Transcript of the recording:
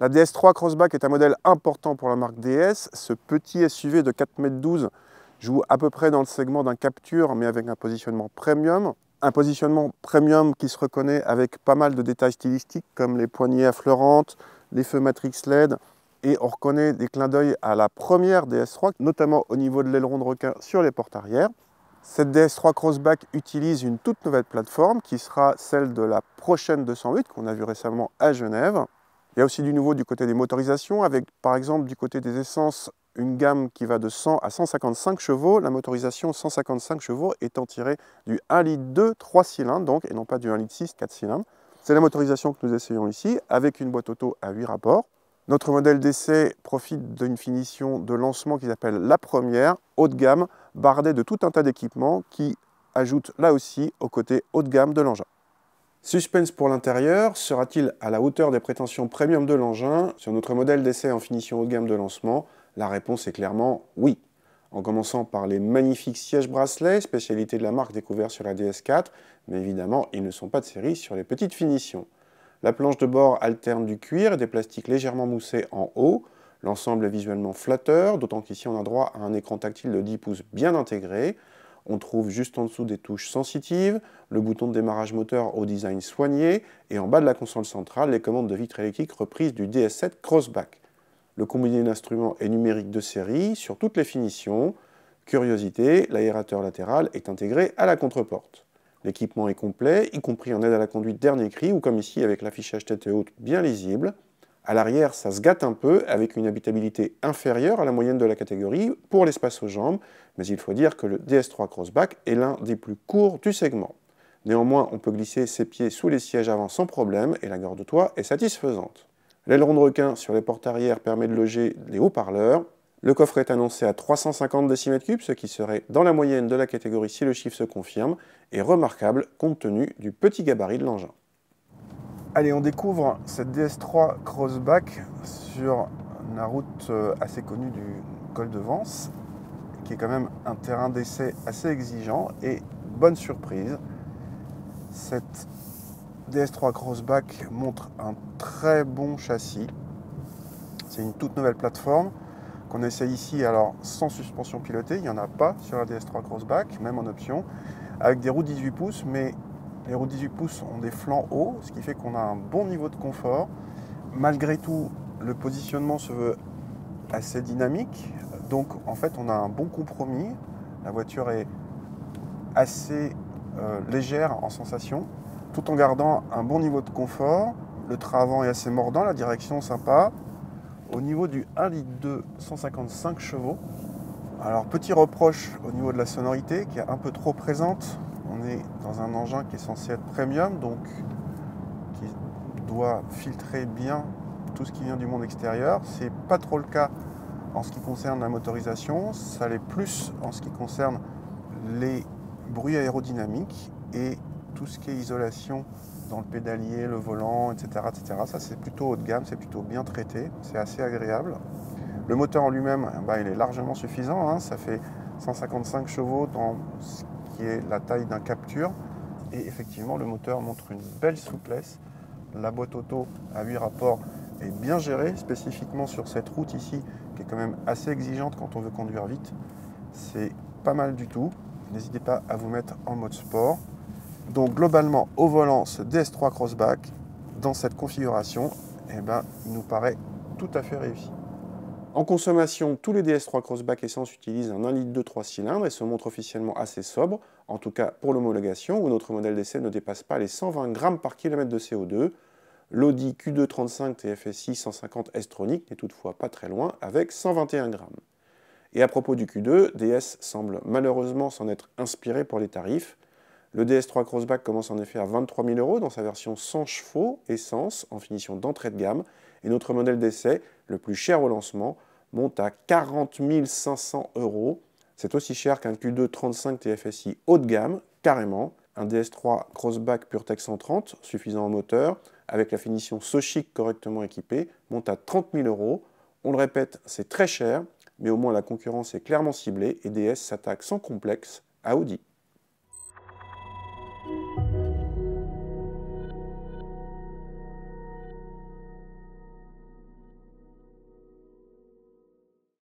La DS3 Crossback est un modèle important pour la marque DS. Ce petit SUV de 4,12 m joue à peu près dans le segment d'un Captur, mais avec un positionnement premium. Un positionnement premium qui se reconnaît avec pas mal de détails stylistiques comme les poignées affleurantes, les feux Matrix LED, et on reconnaît des clins d'œil à la première DS3, notamment au niveau de l'aileron de requin sur les portes arrière. Cette DS3 Crossback utilise une toute nouvelle plateforme qui sera celle de la prochaine 208 qu'on a vue récemment à Genève. Il y a aussi du nouveau du côté des motorisations, avec par exemple du côté des essences, une gamme qui va de 100 à 155 chevaux, la motorisation 155 chevaux étant tirée du 1,2 litre 3 cylindres, donc, et non pas du 1,6 litre 4 cylindres. C'est la motorisation que nous essayons ici, avec une boîte auto à 8 rapports. Notre modèle d'essai profite d'une finition de lancement qui s'appelle la première, haut de gamme, bardée de tout un tas d'équipements qui ajoutent là aussi au côté haut de gamme de l'engin. Suspense pour l'intérieur, sera-t-il à la hauteur des prétentions premium de l'engin? Sur notre modèle d'essai en finition haut de gamme de lancement, la réponse est clairement oui. En commençant par les magnifiques sièges bracelets, spécialité de la marque découverte sur la DS4, mais évidemment, ils ne sont pas de série sur les petites finitions. La planche de bord alterne du cuir et des plastiques légèrement moussés en haut. L'ensemble est visuellement flatteur, d'autant qu'ici on a droit à un écran tactile de 10 pouces bien intégré. On trouve juste en dessous des touches sensitives, le bouton de démarrage moteur au design soigné, et en bas de la console centrale, les commandes de vitre électrique reprises du DS7 Crossback. Le combiné d'instruments est numérique de série sur toutes les finitions. Curiosité, l'aérateur latéral est intégré à la contreporte. L'équipement est complet, y compris en aide à la conduite dernier cri, ou comme ici avec l'affichage tête haute bien lisible. À l'arrière, ça se gâte un peu, avec une habitabilité inférieure à la moyenne de la catégorie pour l'espace aux jambes, mais il faut dire que le DS3 Crossback est l'un des plus courts du segment. Néanmoins, on peut glisser ses pieds sous les sièges avant sans problème, et la garde-toit est satisfaisante. L'aileron de requin sur les portes arrière permet de loger les haut-parleurs. Le coffre est annoncé à 350 décimètres cubes, ce qui serait dans la moyenne de la catégorie si le chiffre se confirme, et remarquable compte tenu du petit gabarit de l'engin. Allez, on découvre cette DS3 Crossback sur la route assez connue du col de Vence, qui est quand même un terrain d'essai assez exigeant, et bonne surprise, cette DS3 Crossback montre un très bon châssis. C'est une toute nouvelle plateforme qu'on essaye ici, alors sans suspension pilotée, il n'y en a pas sur la DS3 Crossback, même en option, avec des roues 18 pouces, mais les roues 18 pouces ont des flancs hauts, ce qui fait qu'on a un bon niveau de confort. Malgré tout, le positionnement se veut assez dynamique, donc en fait on a un bon compromis. La voiture est assez légère en sensation, tout en gardant un bon niveau de confort. Le train avant est assez mordant, la direction sympa. Au niveau du 1,2 litre 155 chevaux, alors petit reproche au niveau de la sonorité qui est un peu trop présente. On est dans un engin qui est censé être premium, donc qui doit filtrer bien tout ce qui vient du monde extérieur. C'est pas trop le cas en ce qui concerne la motorisation, ça l'est plus en ce qui concerne les bruits aérodynamiques et tout ce qui est isolation dans le pédalier, le volant, etc. etc. Ça c'est plutôt haut de gamme, c'est plutôt bien traité, c'est assez agréable. Le moteur en lui-même, il est largement suffisant, hein. Ça fait 155 chevaux dans ce qui est la taille d'un Captur. Et effectivement, le moteur montre une belle souplesse. La boîte auto à 8 rapports est bien gérée, spécifiquement sur cette route ici, qui est quand même assez exigeante quand on veut conduire vite. C'est pas mal du tout. N'hésitez pas à vous mettre en mode sport. Donc globalement, au volant, ce DS3 Crossback, dans cette configuration, il nous paraît tout à fait réussi. En consommation, tous les DS3 Crossback Essence utilisent un 1,2 litre 3 cylindres et se montrent officiellement assez sobres, en tout cas pour l'homologation, où notre modèle d'essai ne dépasse pas les 120 grammes par kilomètre de CO2. L'Audi Q2 35 TFSI 150 S-Tronic n'est toutefois pas très loin, avec 121 grammes. Et à propos du Q2, DS semble malheureusement s'en être inspiré pour les tarifs. Le DS3 Crossback commence en effet à 23 000 € dans sa version 100 chevaux, essence, en finition d'entrée de gamme, et notre modèle d'essai, le plus cher au lancement, monte à 40 500 €. C'est aussi cher qu'un Q2 35 TFSI haut de gamme, carrément. Un DS3 Crossback PureTech 130, suffisant en moteur, avec la finition so chic correctement équipée, monte à 30 000 €. On le répète, c'est très cher, mais au moins la concurrence est clairement ciblée et DS s'attaque sans complexe à Audi.